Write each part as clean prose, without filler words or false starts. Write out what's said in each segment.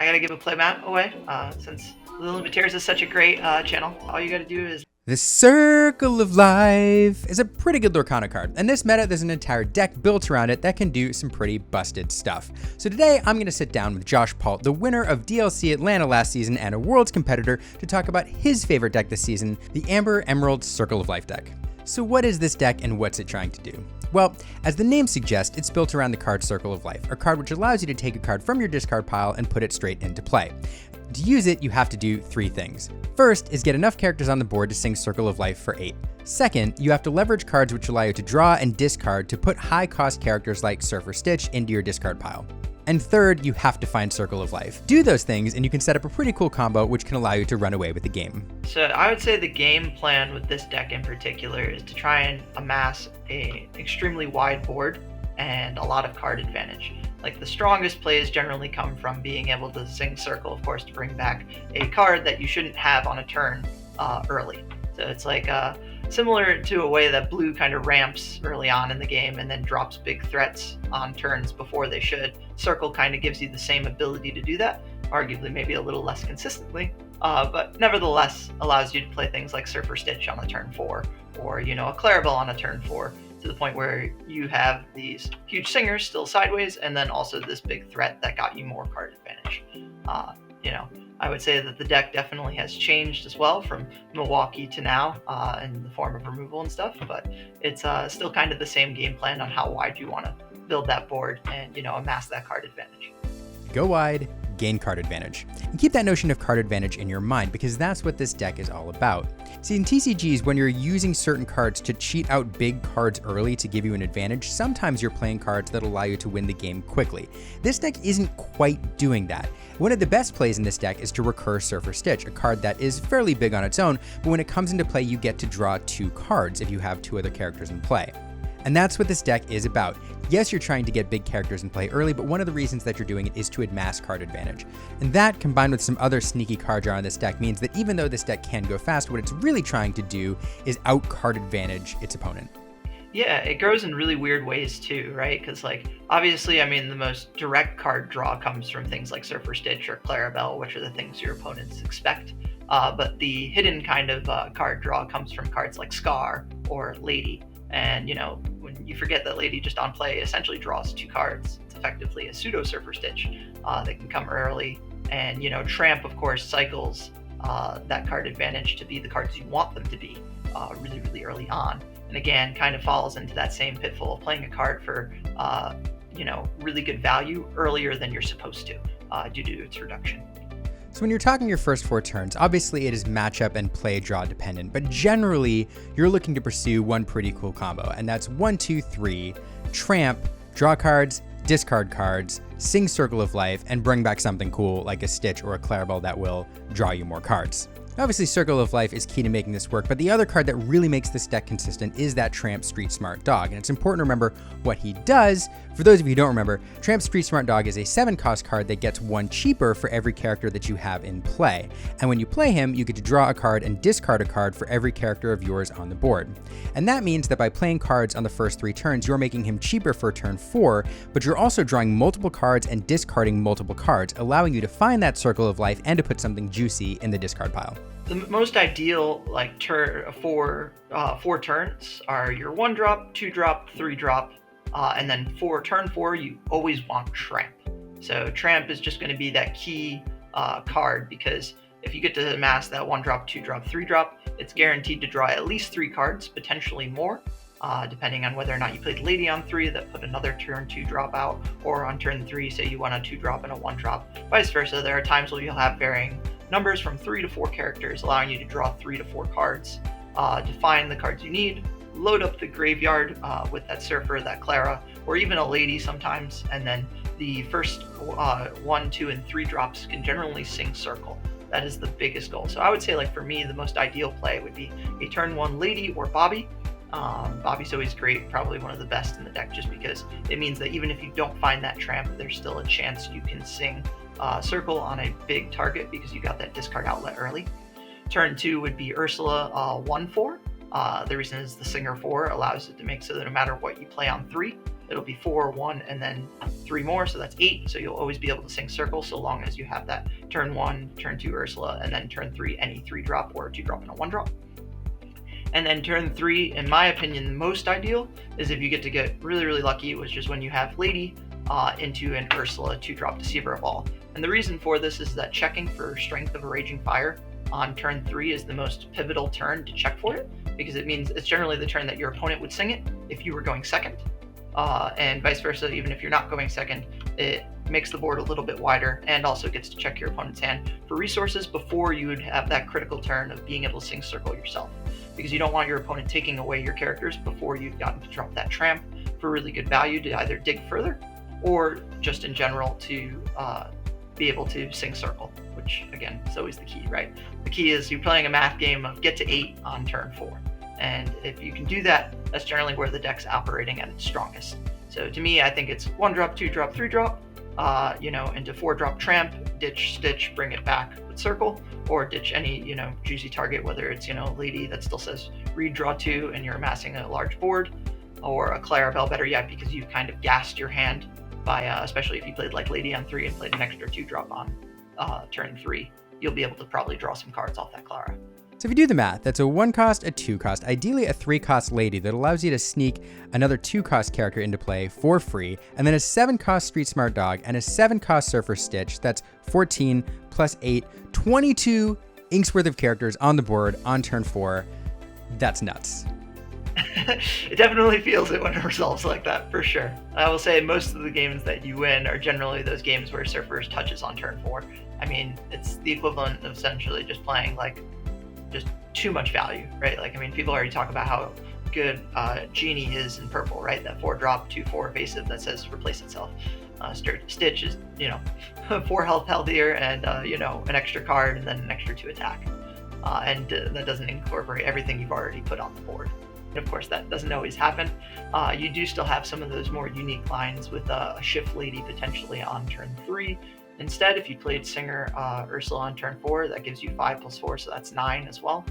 gotta give a play mat away, since the Limiteers is such a great channel. All you gotta do is The Circle of Life is a pretty good Lorcana card, and this meta there's an entire deck built around it that can do some pretty busted stuff. So today I'm going to sit down with Josh Paultre, the winner of DLC Atlanta last season and a Worlds competitor, to talk about his favorite deck this season, the Amber Emerald Circle of Life deck. So what is this deck and what's it trying to do? Well, as the name suggests, it's built around the card Circle of Life, a card which allows you to take a card from your discard pile and put it straight into play. To use it, you have to do 3 things. First is get enough characters on the board to sing Circle of Life for 8. Second, you have to leverage cards which allow you to draw and discard to put high-cost characters like Surfer Stitch into your discard pile. And third, you have to find Circle of Life. Do those things and you can set up a pretty cool combo which can allow you to run away with the game. So I would say the game plan with this deck in particular is to try and amass an extremely wide board and a lot of card advantage. Like the strongest plays generally come from being able to sing Circle, of course, to bring back a card that you shouldn't have on a turn early. So it's like similar to a way that blue kind of ramps early on in the game and then drops big threats on turns before they should. Circle kind of gives you the same ability to do that, arguably maybe a little less consistently, but nevertheless allows you to play things like Surfer Stitch on a turn 4, or a Clarabelle on a turn 4, to the point where you have these huge singers still sideways, and then also this big threat that got you more card advantage. I would say that the deck definitely has changed as well from Milwaukee to now in the form of removal and stuff, but it's still kind of the same game plan on how wide you want to build that board and amass that card advantage. Go wide, gain card advantage. And keep that notion of card advantage in your mind because that's what this deck is all about. See, in TCGs, when you're using certain cards to cheat out big cards early to give you an advantage, sometimes you're playing cards that allow you to win the game quickly. This deck isn't quite doing that. One of the best plays in this deck is to recur Surfer Stitch, a card that is fairly big on its own, but when it comes into play, you get to draw 2 cards if you have 2 other characters in play. And that's what this deck is about. Yes, you're trying to get big characters in play early, but one of the reasons that you're doing it is to amass card advantage. And that, combined with some other sneaky card draw on this deck, means that even though this deck can go fast, what it's really trying to do is out card advantage its opponent. Yeah, it grows in really weird ways too, right? Because obviously, the most direct card draw comes from things like Surfer Stitch or Clarabelle, which are the things your opponents expect. But the hidden kind of card draw comes from cards like Scar or Lady. And when you forget that Lady just on play essentially draws 2 cards, it's effectively a pseudo Surfer Stitch that can come early. And Tramp, of course, cycles that card advantage to be the cards you want them to be really, really early on. And again, kind of falls into that same pitfall of playing a card for really good value earlier than you're supposed to due to its reduction. So when you're talking your first 4 turns, obviously it is matchup and play draw dependent, but generally you're looking to pursue one pretty cool combo, and that's 1, 2, 3, Tramp, draw cards, discard cards, sing Circle of Life, and bring back something cool like a Stitch or a Clarabelle that will draw you more cards. Obviously, Circle of Life is key to making this work, but the other card that really makes this deck consistent is that Tramp Street Smart Dog, and it's important to remember what he does. For those of you who don't remember, Tramp Street Smart Dog is a 7-cost card that gets 1 cheaper for every character that you have in play, and when you play him, you get to draw a card and discard a card for every character of yours on the board. And that means that by playing cards on the first 3 turns, you're making him cheaper for turn 4, but you're also drawing multiple cards and discarding multiple cards, allowing you to find that Circle of Life and to put something juicy in the discard pile. The most ideal four turns are your 1-drop, 2-drop, 3-drop, and then for turn 4 you always want Tramp. So Tramp is just going to be that key card, because if you get to amass that 1-drop, 2-drop, 3-drop, it's guaranteed to draw at least 3 cards, potentially more, depending on whether or not you played Lady on 3 that put another turn 2 drop out, or on turn 3 say you want a 2-drop and a 1-drop, vice versa. There are times where you'll have varying numbers from 3 to 4 characters, allowing you to draw 3 to 4 cards to find the cards you need, load up the graveyard with that Surfer, that Clara, or even a Lady sometimes, and then the first 1, 2, and 3 drops can generally sing Circle. That is the biggest goal. So I would say, for me, the most ideal play would be a turn 1 Lady or Bobby. Bobby's always great, probably one of the best in the deck, just because it means that even if you don't find that Tramp, there's still a chance you can sing Circle on a big target because you got that discard outlet early. Turn 2 would be Ursula 1-4. The reason is the Singer 4 allows it to make so that no matter what you play on 3, it'll be 4, 1, and then 3 more, so that's 8. So you'll always be able to sing circle so long as you have that turn 1, turn 2 Ursula, and then turn 3 any 3-drop or 2-drop and a 1-drop. And then turn 3, in my opinion, the most ideal is if you get really, really lucky, which is when you have Lady into an Ursula 2-drop Deceiver of All. And the reason for this is that checking for Strength of a Raging Fire on turn 3 is the most pivotal turn to check for it, because it means it's generally the turn that your opponent would sing it if you were going second. And vice versa, even if you're not going second, it makes the board a little bit wider and also gets to check your opponent's hand for resources before you would have that critical turn of being able to sing circle yourself. Because you don't want your opponent taking away your characters before you've gotten to drop that Tramp for really good value to either dig further or just in general to be able to sing circle, which again is always the key, right? The key is you're playing a math game of get to 8 on turn 4. And if you can do that, that's generally where the deck's operating at its strongest. So to me, I think it's 1-drop, 2-drop, 3-drop, into 4-drop Tramp, ditch, stitch, bring it back with circle, or ditch any, juicy target, whether it's, Lady that still says read, draw 2, and you're amassing a large board, or a Clarabelle, better yet, because you've kind of gassed your hand by, especially if you played like Lady on 3 and played an extra 2-drop on turn 3, you'll be able to probably draw some cards off that Clara. So if you do the math, that's a 1-cost, a 2-cost, ideally a 3-cost Lady that allows you to sneak another 2-cost character into play for free, and then a 7-cost Street Smart Dog and a 7-cost Surfer Stitch. That's 14 plus 8, 22 inks worth of characters on the board on turn 4. That's nuts. It definitely feels it when it resolves like that, for sure. I will say most of the games that you win are generally those games where Surfer's touches on turn 4. I mean, it's the equivalent of essentially just playing like just too much value, right? Like, I mean, people already talk about how good Genie is in purple, right? That 4-drop, 2/4 evasive that says replace itself. Stitch is, 4 health healthier and, an extra card and then an extra 2 attack. And that doesn't incorporate everything you've already put on the board. And of course, that doesn't always happen. You do still have some of those more unique lines with a Shift Lady potentially on turn 3. Instead, if you played Singer Ursula on turn 4, that gives you 5 plus 4, so that's 9 as well.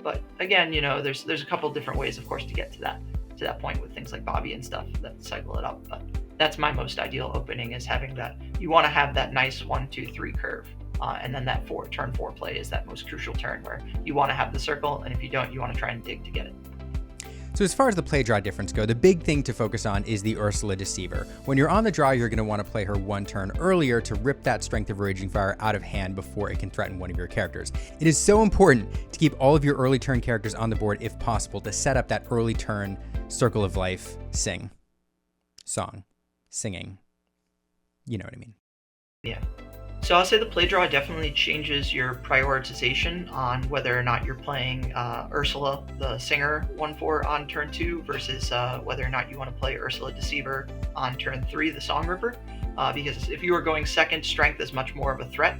But again, there's a couple different ways, of course, to get to that point with things like Bobby and stuff that cycle it up. But that's my most ideal opening, is having that. You want to have that nice 1, 2, 3 curve, and then that turn 4 play is that most crucial turn where you want to have the circle, and if you don't, you want to try and dig to get it. So as far as the play draw difference go, the big thing to focus on is the Ursula Deceiver. When you're on the draw, you're going to want to play her 1 turn earlier to rip that Strength of Raging Fire out of hand before it can threaten one of your characters. It is so important to keep all of your early turn characters on the board if possible to set up that early turn Circle of Life singing. You know what I mean? Yeah. So I'll say the play draw definitely changes your prioritization on whether or not you're playing Ursula, the Singer 1/4 on turn 2 versus whether or not you want to play Ursula Deceiver on turn 3, the Song Ripper. Because if you are going second, Strength is much more of a threat,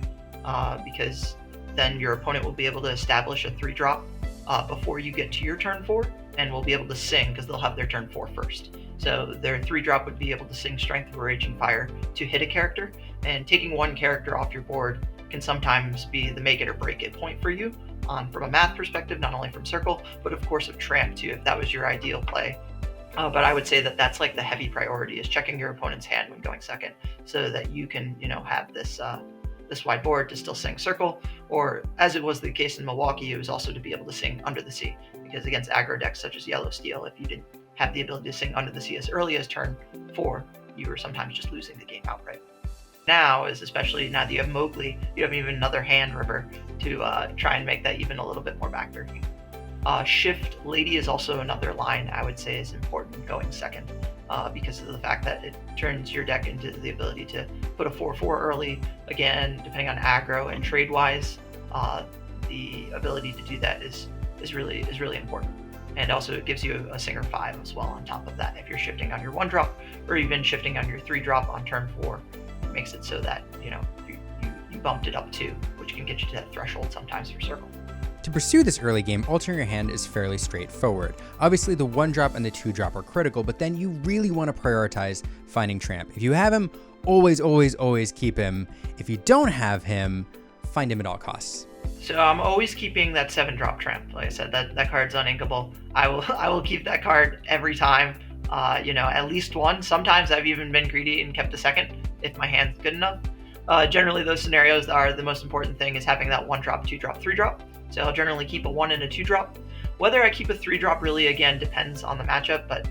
because then your opponent will be able to establish a 3-drop before you get to your turn 4, and will be able to sing because they'll have their turn 4 first. So their 3-drop would be able to sing Strength of a Raging Fire to hit a character, and taking one character off your board can sometimes be the make it or break it point for you from a math perspective, not only from Circle, but of course of Tramp too, if that was your ideal play. But I would say that that's like the heavy priority, is checking your opponent's hand when going second, so that you can, have this wide board to still sing Circle, or as it was the case in Milwaukee, it was also to be able to sing Under the Sea, because against aggro decks such as Yellow Steel, if you didn't have the ability to sing Under the Sea as early as turn 4, you were sometimes just losing the game outright. Now, especially now that you have Mowgli, you have even another hand river to try and make that even a little bit more backbreaking. Shift Lady is also another line I would say is important going second, because of the fact that it turns your deck into the ability to put a 4/4 early. Again, depending on aggro and trade-wise, the ability to do that is really important. And also it gives you a Singer 5 as well on top of that. If you're shifting on your 1-drop, or even shifting on your 3-drop on turn 4, it makes it so that you bumped it up too, which can get you to that threshold sometimes for Circle. To pursue this early game, altering your hand is fairly straightforward. Obviously, the 1-drop and the 2-drop are critical, but then you really want to prioritize finding Tramp. If you have him, always keep him. If you don't have him, find him at all costs. So I'm always keeping that 7-drop Tramp. Like I said, that card's uninkable. I will keep that card every time. At least one. Sometimes I've even been greedy and kept a second if my hand's good enough. Generally, those scenarios are the most important thing is having that 1 drop, 2 drop, 3 drop. So I'll generally keep a 1 and a 2 drop. Whether I keep a 3 drop really, again, depends on the matchup. But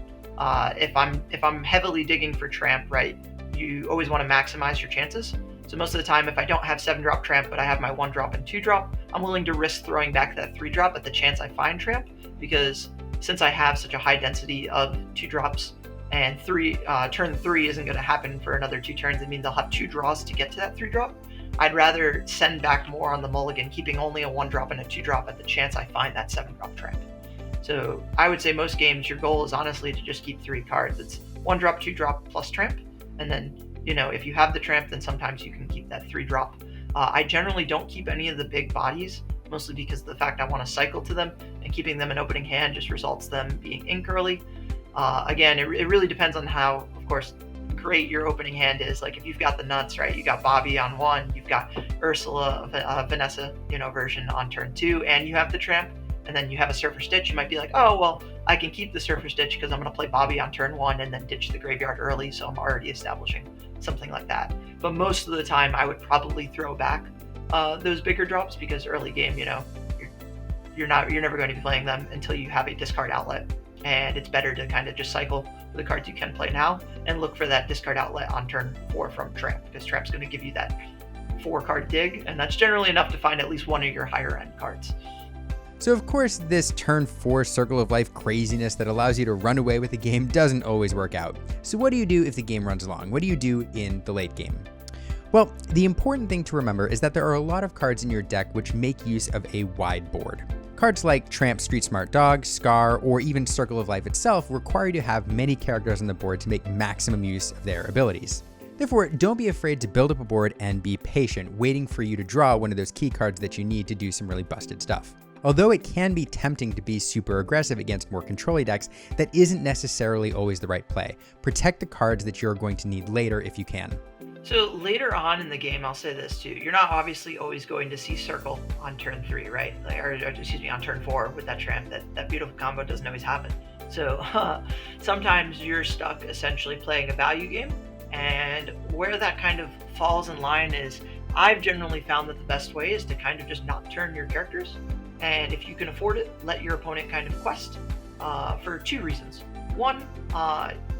if I'm heavily digging for Tramp, right, you always want to maximize your chances. So most of the time, if I don't have 7 drop Tramp, but I have my 1 drop and 2 drop, I'm willing to risk throwing back that 3 drop at the chance I find Tramp, because since I have such a high density of 2 drops and turn 3 isn't going to happen for another 2 turns, it means I'll have 2 draws to get to that 3 drop. I'd rather send back more on the mulligan, keeping only a 1 drop and a 2 drop at the chance I find that 7 drop Tramp. So I would say most games, your goal is honestly to just keep 3 cards. It's 1 drop, 2 drop plus Tramp, and then if you have the Tramp, then sometimes you can keep that 3 drop. I generally don't keep any of the big bodies, mostly because of the fact I want to cycle to them, and keeping them in opening hand just results them being ink early. Again, it really depends on how, of course, great your opening hand is. Like if you've got the nuts, right, you got Bobby on 1, you've got Ursula, Vanessa, version on turn 2, and you have the Tramp, and then you have a Surfer Stitch, you might be like, oh, well, I can keep the Surfer Stitch because I'm going to play Bobby on turn 1 and then ditch the graveyard early, so I'm already establishing something like that. But most of the time, I would probably throw back those bigger drops, because early game, you're never going to be playing them until you have a discard outlet, and it's better to kind of just cycle the cards you can play now and look for that discard outlet on turn 4 from Tramp, because Tramp's going to give you that 4-card dig, and that's generally enough to find at least one of your higher end cards. So of course, this turn 4 Circle of Life craziness that allows you to run away with the game doesn't always work out. So what do you do if the game runs long? What do you do in the late game? Well, the important thing to remember is that there are a lot of cards in your deck which make use of a wide board. Cards like Tramp, Street Smart Dog, Scar, or even Circle of Life itself require you to have many characters on the board to make maximum use of their abilities. Therefore, don't be afraid to build up a board and be patient, waiting for you to draw one of those key cards that you need to do some really busted stuff. Although it can be tempting to be super aggressive against more control-y decks, that isn't necessarily always the right play. Protect the cards that you're going to need later if you can. So later on in the game, I'll say this too. You're not obviously always going to see Circle on turn 3, right? On turn 4 with that Tramp. That beautiful combo doesn't always happen. So sometimes you're stuck essentially playing a value game. And where that kind of falls in line is, I've generally found that the best way is to kind of just not turn your characters. And if you can afford it, let your opponent kind of quest for 2 reasons. One,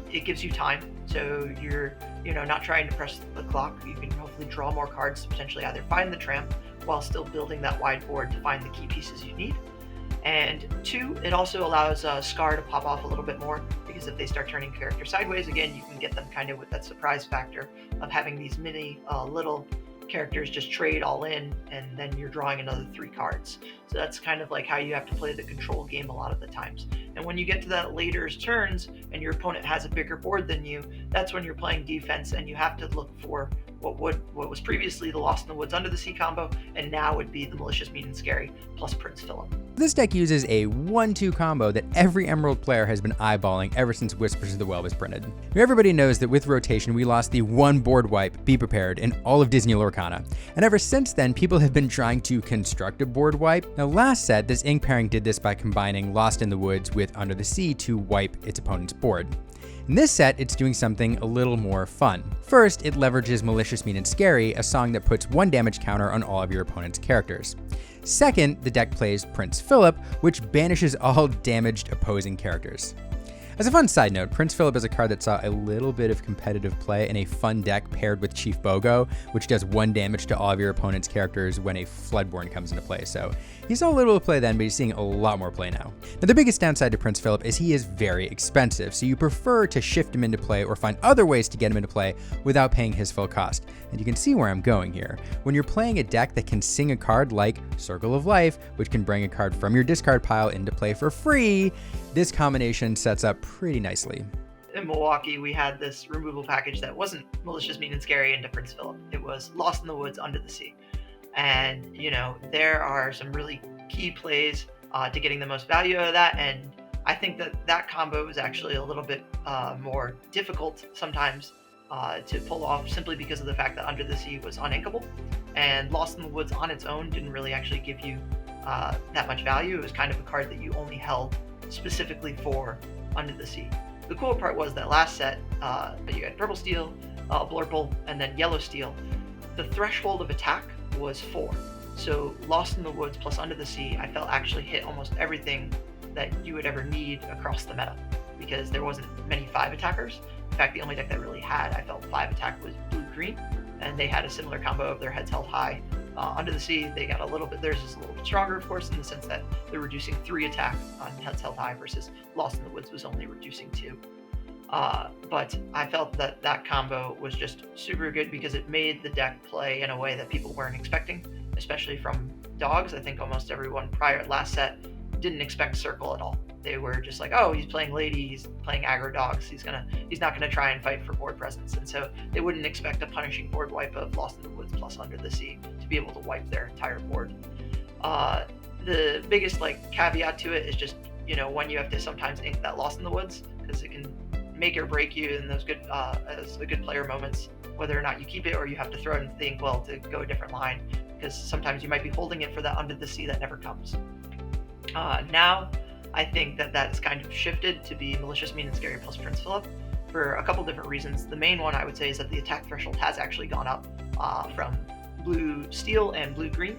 it gives you time, so you're not trying to press the clock. You can hopefully draw more cards to potentially either find the Tramp while still building that wide board to find the key pieces you need. And 2, it also allows Scar to pop off a little bit more, because if they start turning character sideways again, you can get them kind of with that surprise factor of having these mini little characters just trade all in, and then you're drawing another 3 cards. So that's kind of like how you have to play the control game a lot of the times. And when you get to that later turns and your opponent has a bigger board than you, that's when you're playing defense, and you have to look for what was previously the Lost in the Woods Under the Sea combo, and now would be the Malicious, Mean, and Scary plus Prince Philip. This deck uses a 1-2 combo that every Emerald player has been eyeballing ever since Whispers of the Well was printed. Now, everybody knows that with rotation, we lost the 1 board wipe, Be Prepared, in all of Disney Lorcana. And ever since then, people have been trying to construct a board wipe. Now, last set, this ink pairing did this by combining Lost in the Woods with Under the Sea to wipe its opponent's board. In this set, it's doing something a little more fun. First, it leverages Malicious, Mean, and Scary, a song that puts 1 damage counter on all of your opponent's characters. Second, the deck plays Prince Philip, which banishes all damaged opposing characters. As a fun side note, Prince Philip is a card that saw a little bit of competitive play in a fun deck paired with Chief Bogo, which does 1 damage to all of your opponent's characters when a Floodborn comes into play. So he saw a little play then, but he's seeing a lot more play now. Now, the biggest downside to Prince Philip is he is very expensive, so you prefer to shift him into play or find other ways to get him into play without paying his full cost. And you can see where I'm going here. When you're playing a deck that can sing a card like Circle of Life, which can bring a card from your discard pile into play for free, this combination sets up pretty nicely. In Milwaukee, we had this removal package that wasn't Malicious, Mean, and Scary into Prince Philip. It was Lost in the Woods Under the Sea. And, there are some really key plays to getting the most value out of that. And I think that combo is actually a little bit more difficult sometimes to pull off, simply because of the fact that Under the Sea was uninkable. And Lost in the Woods on its own didn't really actually give you that much value. It was kind of a card that you only held specifically for Under the Sea. the cool part was that last set, you had purple steel, blurple, and then yellow steel. The threshold of attack was 4. So Lost in the Woods plus Under the Sea, I felt actually hit almost everything that you would ever need across the meta, because there wasn't many 5 attackers. In fact, the only deck that really had, I felt, 5 attack was blue-green, and they had a similar combo of their heads held high. Under the Sea, they got a little bit, theirs is a little bit stronger, of course, in the sense that they're reducing 3 attack on heads held high versus Lost in the Woods was only reducing 2. But I felt that that combo was just super good because it made the deck play in a way that people weren't expecting, especially from dogs. I think almost everyone prior last set didn't expect Circle at all. They were just like, oh, he's playing Lady, he's playing aggro dogs, he's not gonna try and fight for board presence, and so they wouldn't expect a punishing board wipe of Lost in the Woods plus Under the Sea to be able to wipe their entire board. The biggest caveat to it is just, when you have to sometimes ink that Lost in the Woods, because it can make or break you in those good as the good player moments, whether or not you keep it or you have to throw it into the inkwell to go a different line, because sometimes you might be holding it for that Under the Sea that never comes. Now I think that that's kind of shifted to be Malicious, Mean, and Scary plus Prince Philip for a couple different reasons. The main one I would say is that the attack threshold has actually gone up from blue steel and blue green.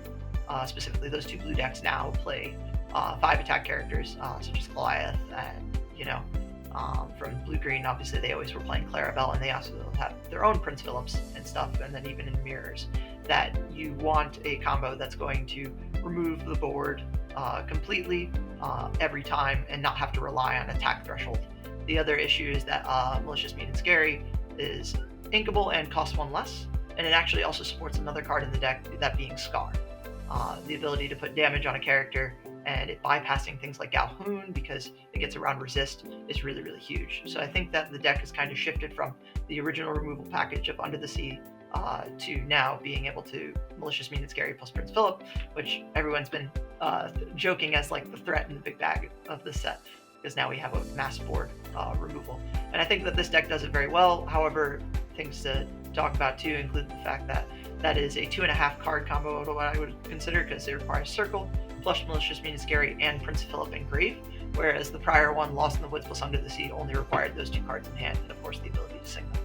Specifically, those 2 blue decks now play 5 attack characters, such as Goliath, and from blue green, obviously they always were playing Clarabelle, and they also have their own Prince Philips and stuff, and then even in mirrors, that you want a combo that's going to remove the board completely every time and not have to rely on attack threshold. The other issue is that Malicious, Mean, and Scary is inkable and costs 1 less, and it actually also supports another card in the deck, that being Scar. The ability to put damage on a character and it bypassing things like Galhoon because it gets around resist is really, really huge. So I think that the deck has kind of shifted from the original removal package of Under the Sea to now being able to Malicious, Mean, and Scary plus Prince Philip, which everyone's been joking as the threat in the big bag of this set, because now we have a mass board removal. And I think that this deck does it very well. However, things to talk about too include the fact that that is a 2.5 card combo of what I would consider, because it requires Circle, plus Malicious, Mean, and Scary, and Prince Philip Engrave, whereas the prior one, Lost in the Woods plus Under the Sea, only required those 2 cards in hand, and of course the ability to sing them.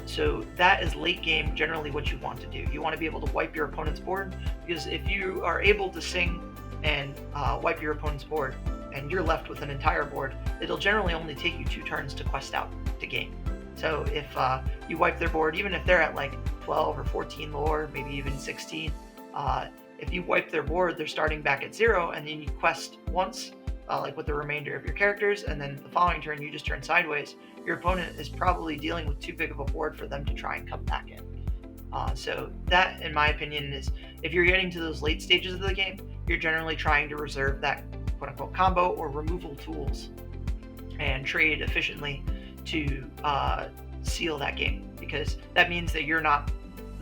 So that is late game generally what you want to do. You want to be able to wipe your opponent's board, because if you are able to sing and wipe your opponent's board, and you're left with an entire board, it'll generally only take you 2 turns to quest out to game. So if you wipe their board, even if they're at 12 or 14 lore, maybe even 16, if you wipe their board, they're starting back at 0, and then you quest once, with the remainder of your characters, and then the following turn you just turn sideways. Your opponent is probably dealing with too big of a board for them to try and come back in. So that, in my opinion, is if you're getting to those late stages of the game, you're generally trying to reserve that quote-unquote combo or removal tools and trade efficiently to seal that game, because that means that you're not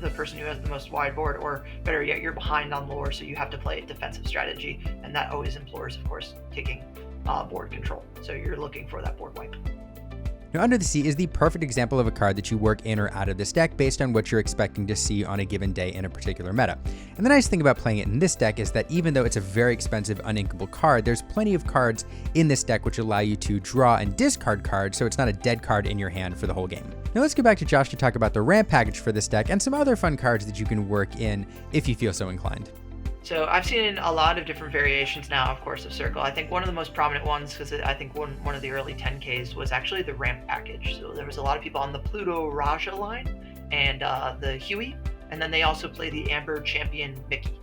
the person who has the most wide board, or better yet, you're behind on lore, so you have to play a defensive strategy, and that always implores, of course, taking board control. So you're looking for that board wipe. Now, Under the Sea is the perfect example of a card that you work in or out of this deck based on what you're expecting to see on a given day in a particular meta. And the nice thing about playing it in this deck is that even though it's a very expensive uninkable card, there's plenty of cards in this deck which allow you to draw and discard cards, so it's not a dead card in your hand for the whole game. Now let's get back to Josh to talk about the ramp package for this deck and some other fun cards that you can work in if you feel so inclined. So I've seen a lot of different variations now, of course, of Circle. I think one of the most prominent ones, because I think one of the early 10Ks was actually the ramp package. So there was a lot of people on the Pluto Raja line and the Huey, and then they also play the Amber Champion Mickey,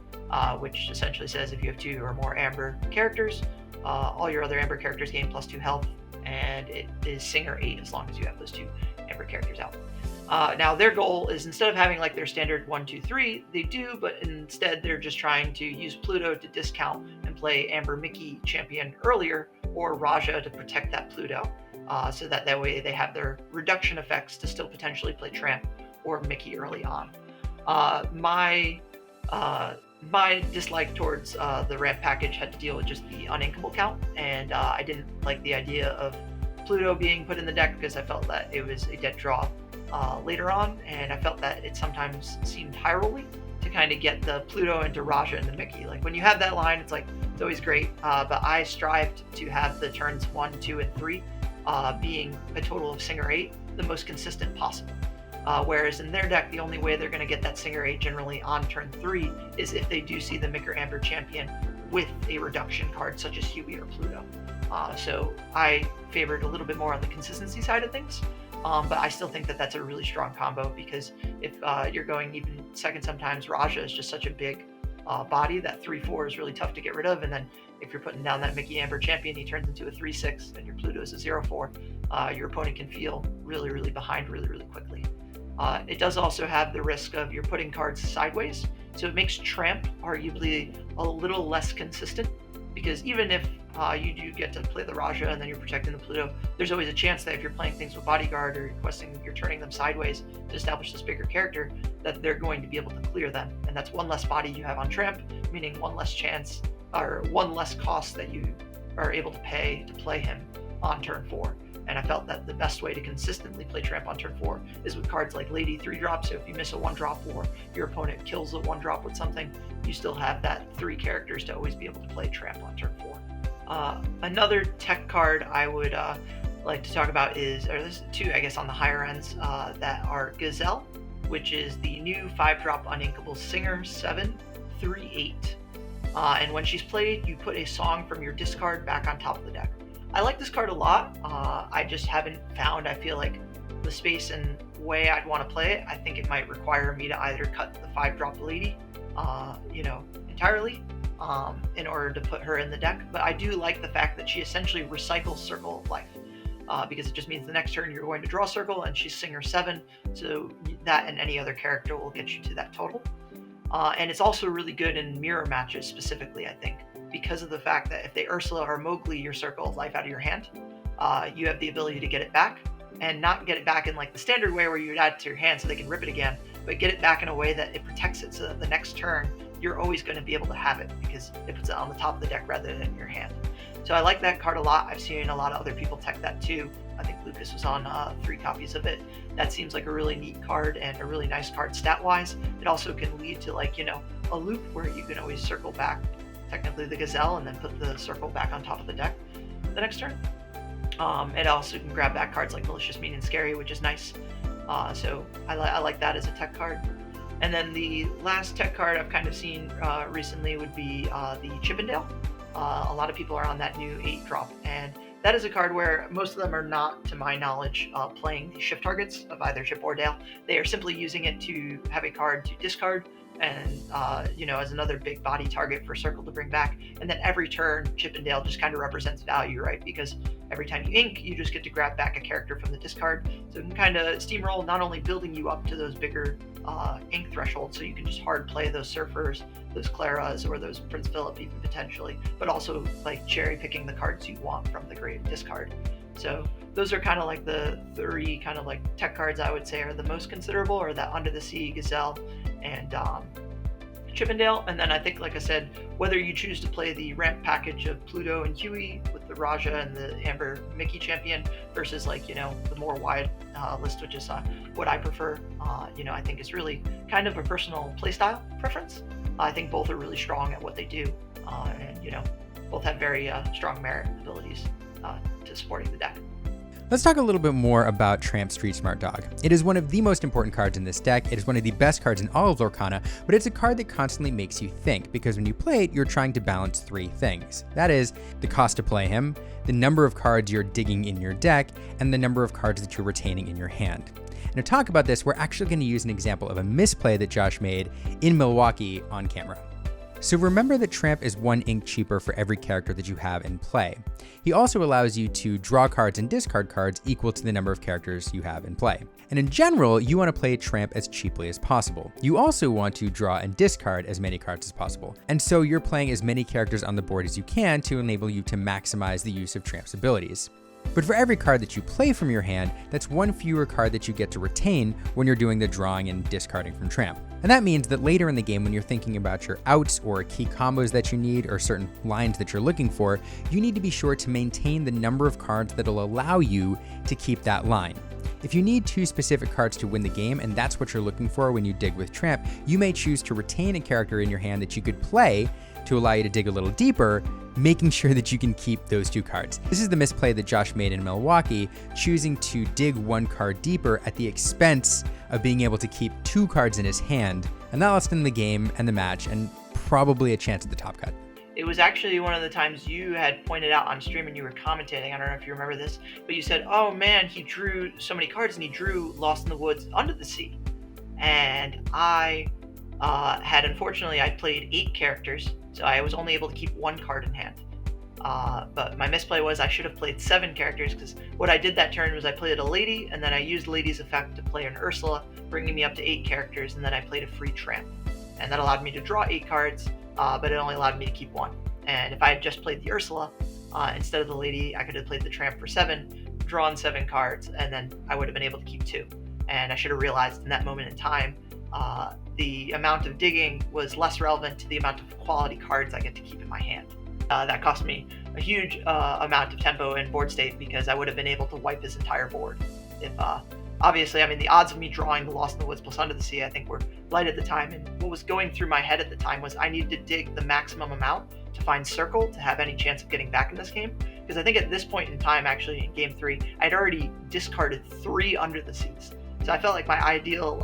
which essentially says if you have 2 or more Amber characters, all your other Amber characters gain +2 health, and it is Singer 8 as long as you have those 2 Amber characters out. Now their goal is, instead of having their standard 1, 2, 3, they do, but instead they're just trying to use Pluto to discount and play Amber Mickey Champion earlier, or Raja to protect that Pluto, so that way they have their reduction effects to still potentially play Tramp or Mickey early on. My dislike towards the ramp package had to deal with just the uninkable count, and I didn't like the idea of Pluto being put in the deck because I felt that it was a dead draw later on, and I felt that it sometimes seemed high rolly to kind of get the Pluto into Raja and the Mickey. When you have that line, it's always great, but I strived to have the turns 1, 2, and 3 being a total of Singer 8, the most consistent possible. Whereas in their deck, the only way they're going to get that Singer 8 generally on turn 3 is if they do see the Micker Amber Champion with a reduction card such as Huey or Pluto. So I favored a little bit more on the consistency side of things, but I still think that that's a really strong combo, because if you're going even second, sometimes Raja is just such a big body that 3/4 is really tough to get rid of, and then if you're putting down that Mickey Amber Champion, he turns into a 3/6, and your Pluto is a 0/4, your opponent can feel really behind really quickly. It does also have the risk of you're putting cards sideways, so it makes Tramp arguably a little less consistent, because even if you do get to play the Raja and then you're protecting the Pluto, there's always a chance that if you're playing things with Bodyguard or you're turning them sideways to establish this bigger character, that they're going to be able to clear them. And that's one less body you have on Tramp, meaning one less chance or one less cost that you are able to pay to play him on turn 4. And I felt that the best way to consistently play Tramp on turn 4 is with cards like Lady 3-drop. So if you miss a 1-drop or your opponent kills a 1-drop with something, you still have that 3 characters to always be able to play Tramp on turn 4. Another tech card I would like to talk about is, or there's 2 I guess on the higher ends, that are Gazelle, which is the new 5-drop uninkable Singer 7 3/8. And when she's played, you put a song from your discard back on top of the deck. I like this card a lot. I just haven't found, I feel like, the space and way I'd want to play it. I think it might require me to either cut the 5-drop Lady, entirely, in order to put her in the deck. But I do like the fact that she essentially recycles Circle of Life, because it just means the next turn you're going to draw Circle, and she's Singer 7, so that and any other character will get you to that total. And it's also really good in mirror matches specifically, I think, because of the fact that if they Ursula or Mowgli your Circle of Life out of your hand, you have the ability to get it back, and not get it back in like the standard way where you would add it to your hand so they can rip it again, but get it back in a way that it protects it so that the next turn you're always going to be able to have it, because it puts it on the top of the deck rather than in your hand. So I like that card a lot. I've seen a lot of other people tech that too. I think Lucas was on 3 copies of it. That seems like a really neat card and a really nice card stat-wise. It also can lead to, like, a loop where you can always circle back technically the Gazelle and then put the Circle back on top of the deck the next turn. It also can grab back cards like Malicious, Mean, and Scary, which is nice. So I like that as a tech card. And then the last tech card I've kind of seen recently would be the Chippendale. A lot of people are on that new 8-drop, and that is a card where most of them are not, to my knowledge, playing the shift targets of either Chip or Dale. They are simply using it to have a card to discard, and as another big body target for Circle to bring back. And then every turn, Chippendale just kind of represents value, right? Because every time you ink, you just get to grab back a character from the discard. So it can kind of steamroll, not only building you up to those bigger ink thresholds, so you can just hard play those Surfers, those Claras, or those Prince Philip even potentially, but also like cherry picking the cards you want from the grave discard. So those are kind of like the 3 kind of like tech cards I would say are the most considerable, or that Under the Sea, Gazelle, and Chippendale. And then I think, like I said, whether you choose to play the ramp package of Pluto and Huey with the Raja and the Amber Mickey Champion versus the more wide list, which is what I prefer, I think is really kind of a personal playstyle preference. I think both are really strong at what they do, and both have very strong merit abilities to supporting the deck. Let's talk a little bit more about Tramp Street Smart Dog. It is one of the most important cards in this deck. It is one of the best cards in all of Lorcana, but it's a card that constantly makes you think, because when you play it, you're trying to balance 3 things. That is the cost to play him, the number of cards you're digging in your deck, and the number of cards that you're retaining in your hand. And to talk about this, we're actually going to use an example of a misplay that Josh made in Milwaukee on camera. So remember that Tramp is 1 ink cheaper for every character that you have in play. He also allows you to draw cards and discard cards equal to the number of characters you have in play. And in general, you want to play Tramp as cheaply as possible. You also want to draw and discard as many cards as possible. And so you're playing as many characters on the board as you can to enable you to maximize the use of Tramp's abilities. But for every card that you play from your hand, that's 1 fewer card that you get to retain when you're doing the drawing and discarding from Tramp. And that means that later in the game, when you're thinking about your outs or key combos that you need or certain lines that you're looking for, you need to be sure to maintain the number of cards that'll allow you to keep that line. If you need 2 specific cards to win the game, and that's what you're looking for when you dig with Tramp, you may choose to retain a character in your hand that you could play to allow you to dig a little deeper, making sure that you can keep those 2 cards. This is the misplay that Josh made in Milwaukee, choosing to dig 1 card deeper at the expense of being able to keep 2 cards in his hand, and that lost him the game and the match, and probably a chance at the top cut. It was actually one of the times you had pointed out on stream and you were commentating. I don't know if you remember this, but you said, oh man, he drew so many cards and he drew Lost in the Woods Under the Sea. And I unfortunately, I played 8 characters, so I was only able to keep 1 card in hand. But my misplay was I should have played 7 characters, because what I did that turn was I played a lady, and then I used Lady's effect to play an Ursula, bringing me up to 8 characters, and then I played a free Tramp. And that allowed me to draw 8 cards, but it only allowed me to keep 1. And if I had just played the Ursula instead of the lady, I could have played the Tramp for 7, drawn 7 cards, and then I would have been able to keep 2. And I should have realized in that moment in time, the amount of digging was less relevant to the amount of quality cards I get to keep in my hand. That cost me a huge amount of tempo and board state, because I would have been able to wipe his entire board. If obviously, I mean, the odds of me drawing the Lost in the Woods plus Under the Sea, I think, were light at the time. And what was going through my head at the time was I needed to dig the maximum amount to find Circle to have any chance of getting back in this game. Because I think at this point in time, actually, in Game 3, I'd already discarded 3 Under the Seas. So I felt like my ideal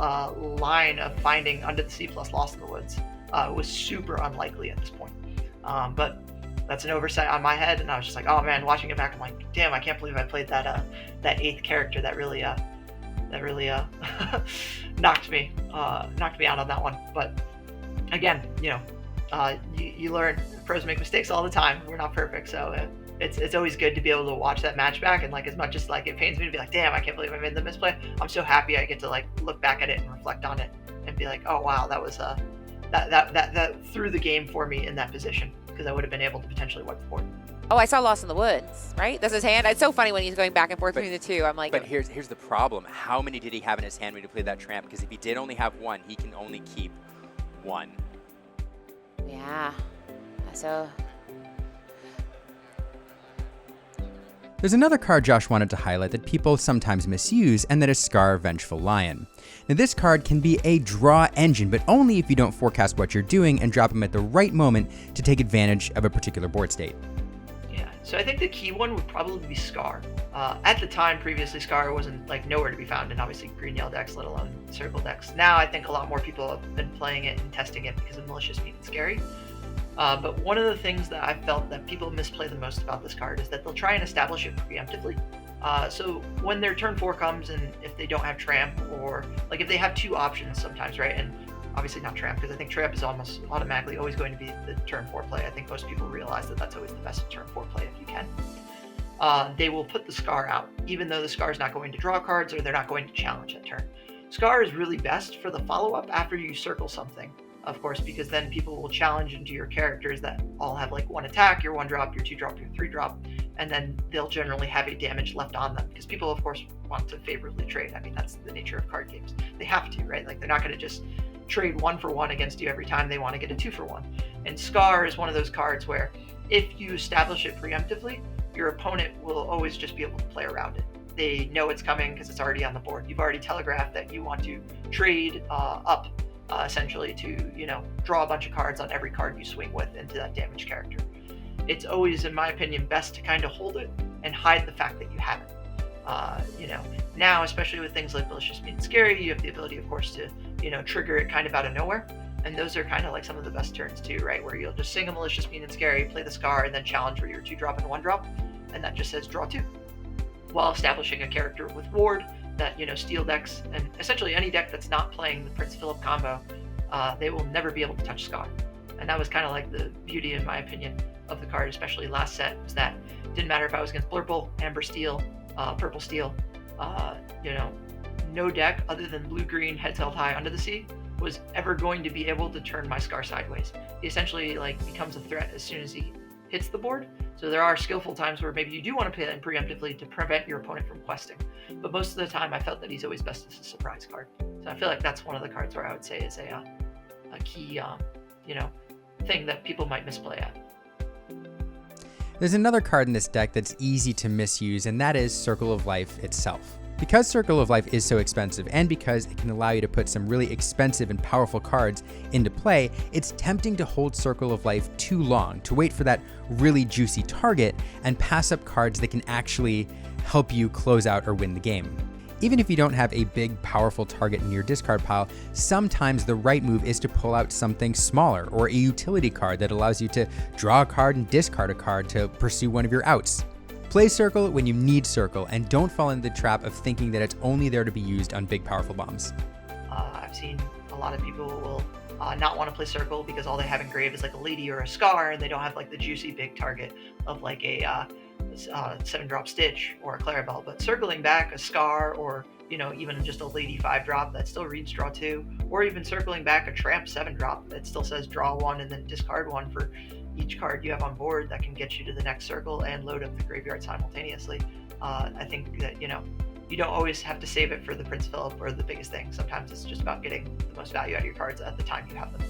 line of finding Under the Sea plus Lost in the Woods was super unlikely at this point. But that's an oversight on my head, and I was just like, oh man, watching it back, I'm like, damn, I can't believe I played that 8th character. That really knocked me out on that one. But again, you learn. Pros make mistakes all the time. We're not perfect, so it's always good to be able to watch that match back. And like, as much as like it pains me to be like, damn, I can't believe I made the misplay, I'm so happy I get to like look back at it and reflect on it and be like, oh wow, that was that threw the game for me in that position, because I would have been able to potentially wipe the board. Oh, I saw Lost in the Woods, right? That's his hand. It's so funny when he's going back and forth between the 2. I'm like, but here's the problem. How many did he have in his hand when he played that Tramp? Because if he did only have 1, he can only keep 1. yeah. So There's another card Josh wanted to highlight that people sometimes misuse, and that is Scar Vengeful Lion. Now this card can be a draw engine, but only if you don't forecast what you're doing and drop him at the right moment to take advantage of a particular board state. Yeah, so I think the key one would probably be Scar. At the time, previously, Scar wasn't like nowhere to be found in obviously green yellow decks, let alone circle decks. Now I think a lot more people have been playing it and testing it because of Malicious Mean and Scary. But one of the things that I felt that people misplay the most about this card is that they'll try and establish it preemptively. So when their turn 4 comes, and if they don't have Tramp, or like if they have 2 options sometimes, right? And obviously not Tramp, because I think Tramp is almost automatically always going to be the turn 4 play. I think most people realize that that's always the best turn 4 play if you can. They will put the Scar out, even though the Scar is not going to draw cards or they're not going to challenge that turn. Scar is really best for the follow-up after you circle something, of course, because then people will challenge into your characters that all have like 1 attack, your 1 drop, your 2 drop, your 3 drop, and then they'll generally have a damage left on them, because people, of course, want to favorably trade. I mean, that's the nature of card games. They have to, right? Like, they're not going to just trade 1 for 1 against you every time. They want to get a 2 for 1. And Scar is one of those cards where if you establish it preemptively, your opponent will always just be able to play around it. They know it's coming because it's already on the board. You've already telegraphed that you want to trade up essentially to, draw a bunch of cards on every card you swing with into that damage character. It's always, in my opinion, best to kind of hold it and hide the fact that you have it. Now, especially with things like Malicious Mean and Scary, you have the ability, of course, to, trigger it kind of out of nowhere. And those are kind of like some of the best turns too, right? Where you'll just sing a Malicious Mean and Scary, play the Scar, and then challenge for your 2 drop and 1 drop. And that just says draw 2. While establishing a character with Ward that, steel decks, and essentially any deck that's not playing the Prince Philip combo, they will never be able to touch Scar. And that was kind of like the beauty, in my opinion, of the card, especially last set, was that it didn't matter if I was against Blurple, Amber Steel, Purple Steel, no deck other than blue-green heads held high Under the Sea was ever going to be able to turn my Scar sideways. He essentially becomes a threat as soon as he hits the board. So there are skillful times where maybe you do want to play that preemptively to prevent your opponent from questing. But most of the time, I felt that he's always best as a surprise card. So I feel like that's one of the cards where I would say is a key, thing that people might misplay at. There's another card in this deck that's easy to misuse, and that is Circle of Life itself. Because Circle of Life is so expensive, and because it can allow you to put some really expensive and powerful cards into play, it's tempting to hold Circle of Life too long, to wait for that really juicy target and pass up cards that can actually help you close out or win the game. Even if you don't have a big, powerful target in your discard pile, sometimes the right move is to pull out something smaller, or a utility card that allows you to draw a card and discard a card to pursue one of your outs. Play Circle when you need Circle, and don't fall into the trap of thinking that it's only there to be used on big, powerful bombs. I've seen a lot of people will not want to play Circle because all they have in grave is like a lady or a scar, and they don't have like the juicy big target of like a 7-drop Stitch or a Clarabelle. But circling back a scar, or even just a lady 5-drop that still reads draw 2, or even circling back a Tramp 7-drop that still says draw 1 and then discard 1 for each card you have on board, that can get you to the next circle and load up the graveyard simultaneously. I think that you don't always have to save it for the Prince Philip or the biggest thing. Sometimes it's just about getting the most value out of your cards at the time you have them.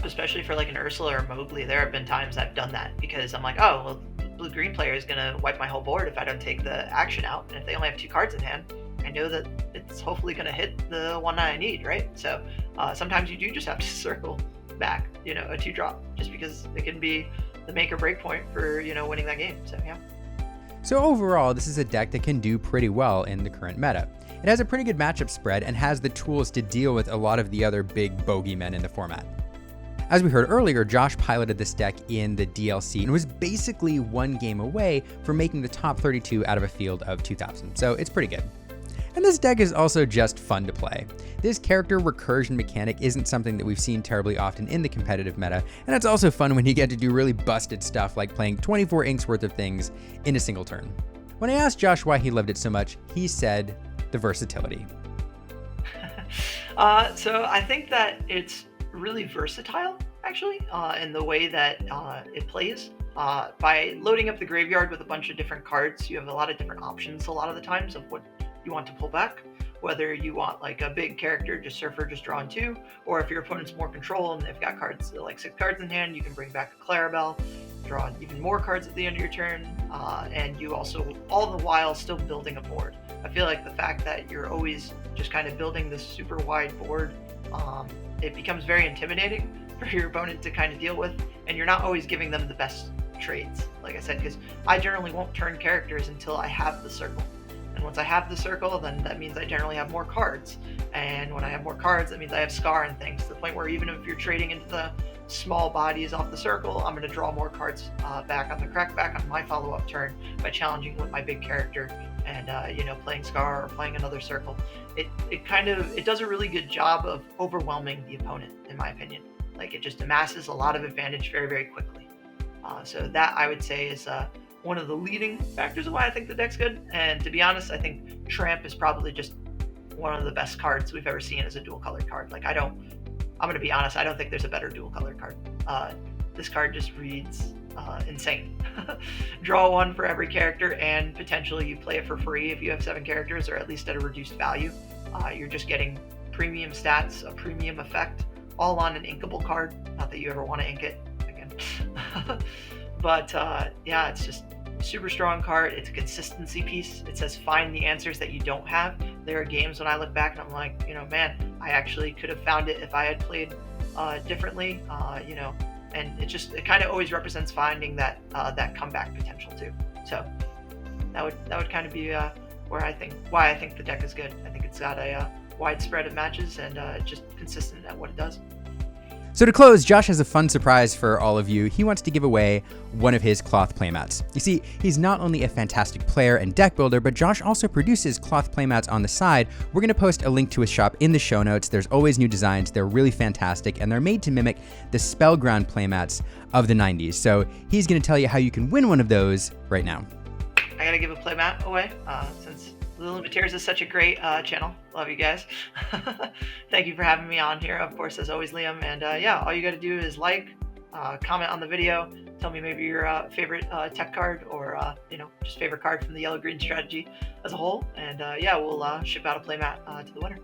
Especially for like an Ursula or Mowgli, there have been times I've done that because I'm like, oh well, blue-green player is going to wipe my whole board if I don't take the action out, and if they only have 2 cards in hand, I know that it's hopefully going to hit the one that I need, right? So sometimes you do just have to circle back, a 2-drop, just because it can be the make or break point for, winning that game. So yeah. So overall, this is a deck that can do pretty well in the current meta. It has a pretty good matchup spread and has the tools to deal with a lot of the other big bogeymen in the format. As we heard earlier, Josh piloted this deck in the DLC and was basically 1 game away from making the top 32 out of a field of 2,000, so it's pretty good. And this deck is also just fun to play. This character recursion mechanic isn't something that we've seen terribly often in the competitive meta, and it's also fun when you get to do really busted stuff like playing 24 inks worth of things in a single turn. When I asked Josh why he loved it so much, he said the versatility. So I think that it's really versatile, actually, in the way that it plays. By loading up the graveyard with a bunch of different cards, you have a lot of different options a lot of the times of what you want to pull back. Whether you want like a big character, just Surfer, just drawing 2, or if your opponent's more control and they've got cards like 6 cards in hand, you can bring back a Clarabelle, draw even more cards at the end of your turn, and you also, all the while, still building a board. I feel like the fact that you're always just kind of building this super wide board, it becomes very intimidating for your opponent to kind of deal with, and you're not always giving them the best trades, like I said, because I generally won't turn characters until I have the circle. And once I have the circle, then that means I generally have more cards. And when I have more cards, that means I have Scar and things, to the point where even if you're trading into the small bodies off the circle, I'm going to draw more cards back on the crackback on my follow-up turn by challenging with my big character and playing Scar or playing another circle. It does a really good job of overwhelming the opponent, in my opinion. Like, it just amasses a lot of advantage very, very quickly. So that, I would say, is one of the leading factors of why I think the deck's good. And to be honest, I think Tramp is probably just one of the best cards we've ever seen as a dual colored card. Like, I'm going to be honest, I don't think there's a better dual colored card. This card just reads insane. Draw 1 for every character, and potentially you play it for free if you have 7 characters, or at least at a reduced value. You're just getting premium stats, a premium effect, all on an inkable card. Not that you ever want to ink it again. But yeah, it's just super strong card. It's a consistency piece. It says find the answers that you don't have. There are games when I look back and I'm like, man, I actually could have found it if I had played differently, and it kind of always represents finding that comeback potential too. So that would kind of be why I think the deck is good. I think it's got a wide spread of matches and just consistent at what it does. So to close, Josh has a fun surprise for all of you. He wants to give away one of his cloth playmats. You see, he's not only a fantastic player and deck builder, but Josh also produces cloth playmats on the side. We're going to post a link to his shop in the show notes. There's always new designs. They're really fantastic, and they're made to mimic the Spellground playmats of the 90s. So he's going to tell you how you can win one of those right now. I got to give a playmat away since Little Mateers is such a great channel. Love you guys. Thank you for having me on here, of course, as always, Liam. And yeah, all you got to do is like, comment on the video, tell me maybe your favorite tech card, or just favorite card from the yellow-green strategy as a whole. And yeah, we'll ship out a playmat to the winner.